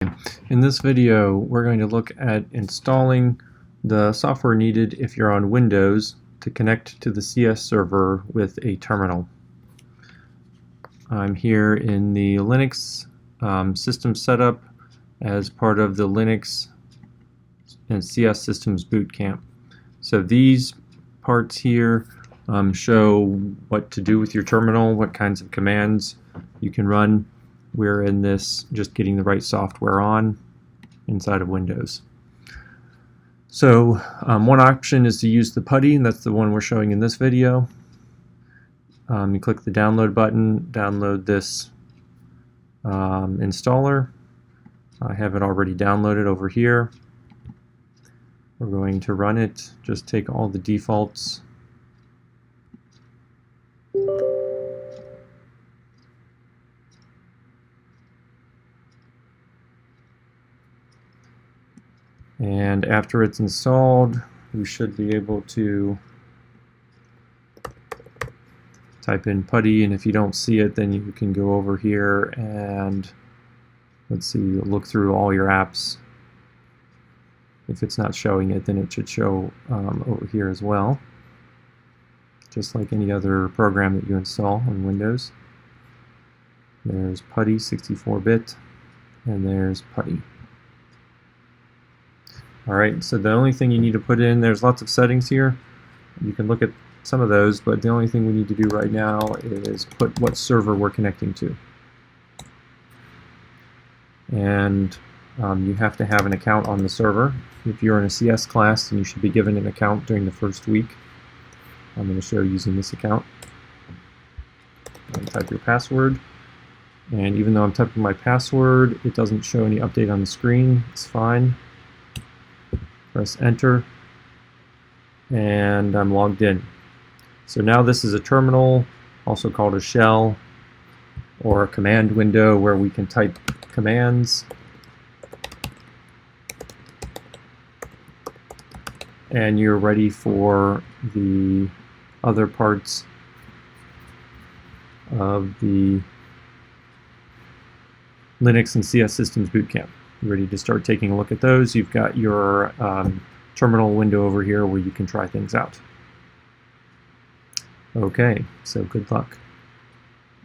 In this video, we're going to look at installing the software needed if you're on Windows to connect to the CS server with a terminal. I'm here in the Linux system setup as part of the Linux and CS Systems Bootcamp. So these parts here show what to do with your terminal, what kinds of commands you can run. We're in this just getting the right software on inside of Windows. So one option is to use the Putty, and that's the one we're showing in this video. You click the download button, download this installer. I have it already downloaded over here. We're going to run it, just take all the defaults. And after it's installed, we should be able to type in Putty, and if you don't see it, then you can go over here and let's see, look through all your apps. If it's not showing it, then it should show over here as well, just like any other program that you install on Windows. There's Putty 64-bit, and there's Putty. Alright, so the only thing you need to put in, there's lots of settings here. You can look at some of those, but the only thing we need to do right now is put what server we're connecting to. And you have to have an account on the server. If you're in a CS class, then you should be given an account during the first week. I'm going to show you using this account. Type your password. And even though I'm typing my password, it doesn't show any update on the screen. It's fine. Press enter, and I'm logged in. So now this is a terminal, also called a shell, or a command window where we can type commands. And you're ready for the other parts of the Linux and CS Systems Bootcamp. You're ready to start taking a look at those. You've got your terminal window over here where you can try things out. Okay, so good luck.